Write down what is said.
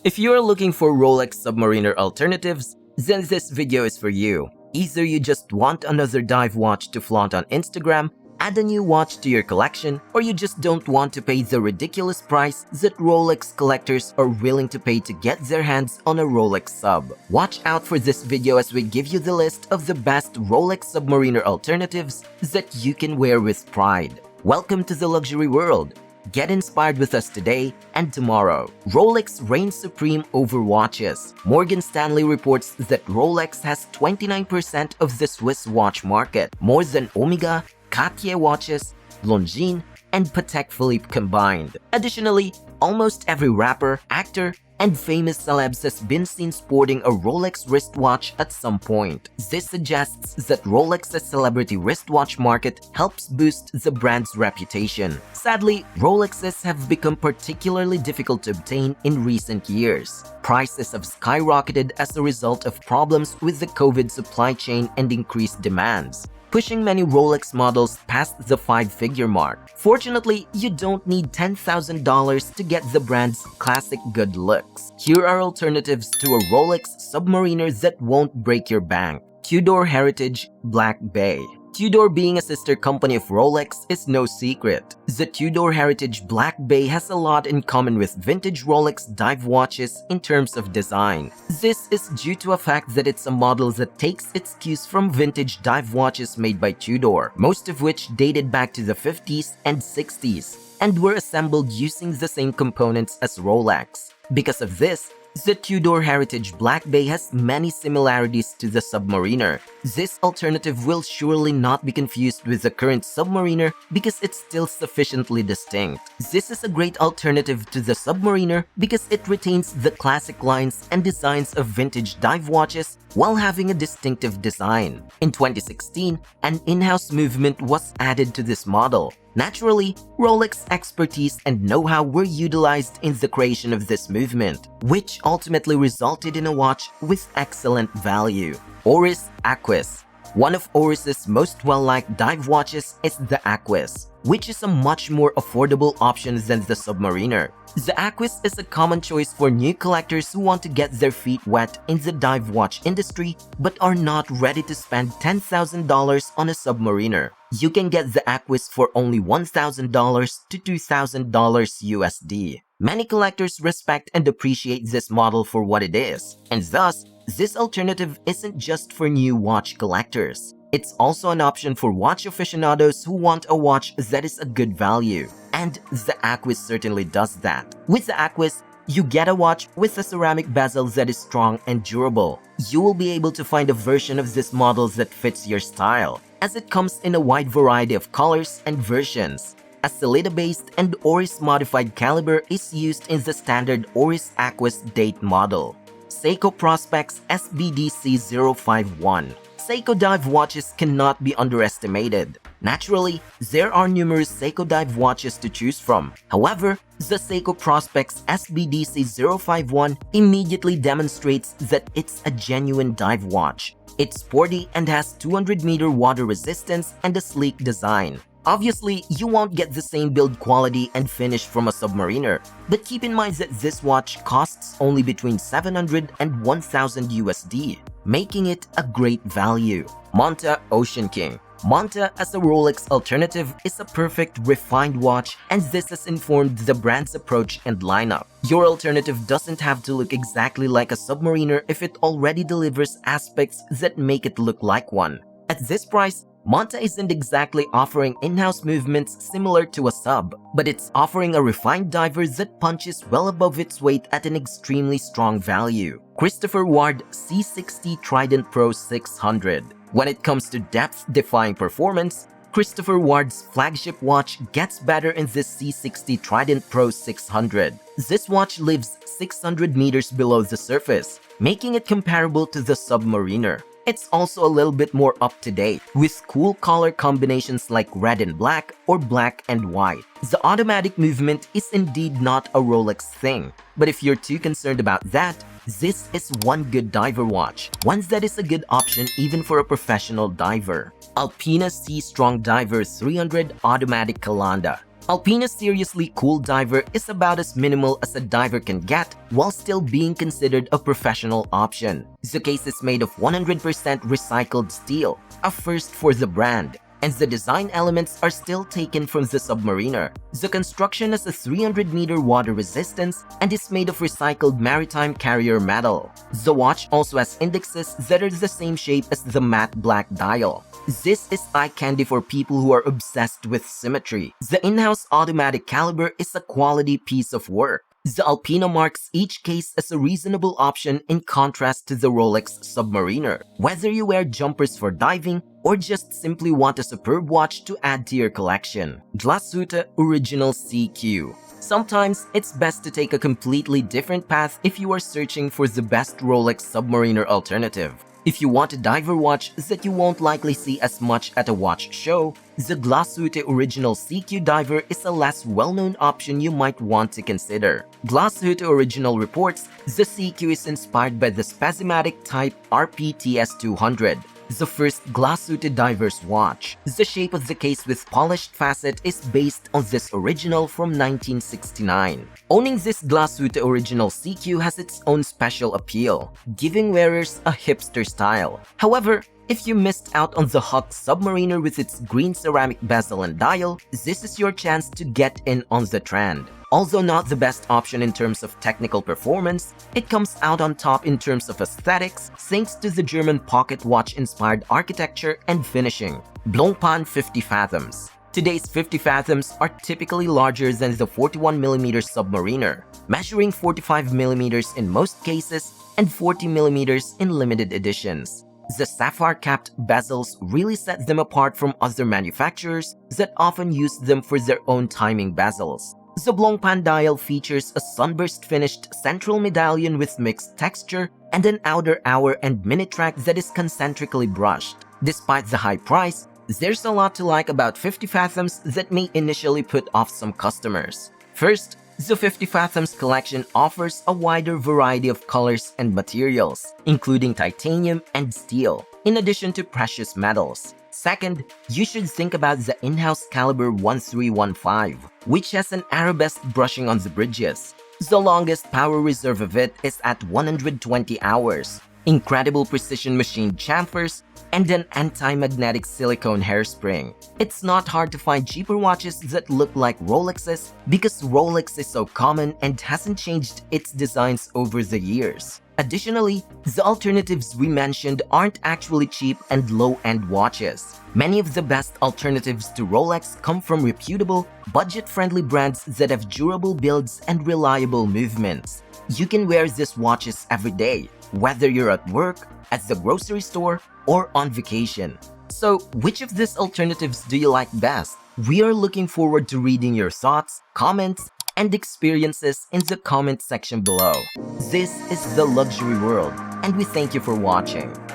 If you are looking for Rolex Submariner alternatives, then this video is for you. Either you just want another dive watch to flaunt on Instagram, add a new watch to your collection, or you just don't want to pay the ridiculous price that Rolex collectors are willing to pay to get their hands on a Rolex sub. Watch out for this video as we give you the list of the best Rolex Submariner alternatives that you can wear with pride. Welcome to the luxury world. Get inspired with us today and tomorrow. Rolex reigns supreme over watches. Morgan Stanley reports that Rolex has 29% of the Swiss watch market, more than Omega, Cartier watches, Longines, and Patek Philippe combined. Additionally, almost every rapper, actor, and famous celebs has been seen sporting a Rolex wristwatch at some point. This suggests that Rolex's celebrity wristwatch market helps boost the brand's reputation. Sadly, Rolexes have become particularly difficult to obtain in recent years. Prices have skyrocketed as a result of problems with the COVID supply chain and increased demands, pushing many Rolex models past the 5-figure mark. Fortunately, you don't need $10,000 to get the brand's classic good looks. Here are alternatives to a Rolex Submariner that won't break your bank. Tudor Heritage Black Bay. Tudor, being a sister company of Rolex, is no secret. The Tudor Heritage Black Bay has a lot in common with vintage Rolex dive watches in terms of design. This is due to a fact that it's a model that takes its cues from vintage dive watches made by Tudor, most of which dated back to the 50s and 60s, and were assembled using the same components as Rolex. Because of this, the Tudor Heritage Black Bay has many similarities to the Submariner. This alternative will surely not be confused with the current Submariner because it's still sufficiently distinct. This is a great alternative to the Submariner because it retains the classic lines and designs of vintage dive watches while having a distinctive design. In 2016, an in-house movement was added to this model. Naturally, Rolex expertise and know-how were utilized in the creation of this movement, which ultimately resulted in a watch with excellent value. Oris Aquis. One of Oris's most well-liked dive watches is the Aquis, which is a much more affordable option than the Submariner. The Aquis is a common choice for new collectors who want to get their feet wet in the dive watch industry but are not ready to spend $10,000 on a Submariner. You can get the Aquis for only $1,000 to $2,000 USD. Many collectors respect and appreciate this model for what it is, and thus, this alternative isn't just for new watch collectors. It's also an option for watch aficionados who want a watch that is a good value. And the Aquis certainly does that. With the Aquis, you get a watch with a ceramic bezel that is strong and durable. You will be able to find a version of this model that fits your style, as it comes in a wide variety of colors and versions. A Sellita-based and Oris-modified caliber is used in the standard Oris Aquis date model. Seiko Prospex SBDC051. Seiko dive watches cannot be underestimated. Naturally, there are numerous Seiko dive watches to choose from. However, the Seiko Prospex SBDC051 immediately demonstrates that it's a genuine dive watch. It's sporty and has 200-meter water resistance and a sleek design. Obviously, you won't get the same build quality and finish from a Submariner, but keep in mind that this watch costs only between $700 and $1,000 USD, making it a great value. Monta Ocean King. Monta as a Rolex alternative is a perfect refined watch, and this has informed the brand's approach and lineup. Your alternative doesn't have to look exactly like a Submariner if it already delivers aspects that make it look like one. At this price, Monta isn't exactly offering in-house movements similar to a sub, but it's offering a refined diver that punches well above its weight at an extremely strong value. Christopher Ward C60 Trident Pro 600. When it comes to depth-defying performance, Christopher Ward's flagship watch gets better in this C60 Trident Pro 600. This watch lives 600 meters below the surface, making it comparable to the Submariner. It's also a little bit more up-to-date, with cool color combinations like red and black or black and white. The automatic movement is indeed not a Rolex thing, but if you're too concerned about that, this is one good diver watch, one that is a good option even for a professional diver. Alpina Sea Strong Diver 300 Automatic Calanda. Alpina's seriously cool diver is about as minimal as a diver can get while still being considered a professional option. The case is made of 100% recycled steel, a first for the brand, and the design elements are still taken from the Submariner. The construction has a 300-meter water resistance and is made of recycled maritime carrier metal. The watch also has indexes that are the same shape as the matte black dial. This is eye candy for people who are obsessed with symmetry. The in-house automatic caliber is a quality piece of work. The Alpina marks each case as a reasonable option in contrast to the Rolex Submariner. Whether you wear jumpers for diving or just simply want a superb watch to add to your collection. Glashütte Original CQ. Sometimes it's best to take a completely different path if you are searching for the best Rolex Submariner alternative. If you want a diver watch that you won't likely see as much at a watch show, the Glashütte Original CQ Diver is a less well-known option you might want to consider. Glashütte Original reports the CQ is inspired by the spasmatic type RPTS200, the first Glashütte diver's watch. The shape of the case with polished facet is based on this original from 1969. Owning this Glashütte Original CQ has its own special appeal, giving wearers a hipster style. However, if you missed out on the hot Submariner with its green ceramic bezel and dial, this is your chance to get in on the trend. Although not the best option in terms of technical performance, it comes out on top in terms of aesthetics thanks to the German pocket watch-inspired architecture and finishing. Blancpain 50 Fathoms. Today's 50 Fathoms are typically larger than the 41mm Submariner, measuring 45mm in most cases and 40mm in limited editions. The sapphire-capped bezels really set them apart from other manufacturers that often use them for their own timing bezels. The Blancpain dial features a sunburst-finished central medallion with mixed texture and an outer hour and minute track that is concentrically brushed. Despite the high price, there's a lot to like about 50 Fathoms that may initially put off some customers. First, the 50 Fathoms collection offers a wider variety of colors and materials, including titanium and steel, in addition to precious metals. Second, you should think about the in-house caliber 1315, which has an arabesque brushing on the bridges. The longest power reserve of it is at 120 hours, incredible precision machined chamfers, and an anti-magnetic silicone hairspring. It's not hard to find cheaper watches that look like Rolexes because Rolex is so common and hasn't changed its designs over the years. Additionally, the alternatives we mentioned aren't actually cheap and low-end watches. Many of the best alternatives to Rolex come from reputable, budget-friendly brands that have durable builds and reliable movements. You can wear these watches every day, whether you're at work, at the grocery store, or on vacation. So, which of these alternatives do you like best? We are looking forward to reading your thoughts, comments, and experiences in the comment section below. This is The Luxury World, and we thank you for watching.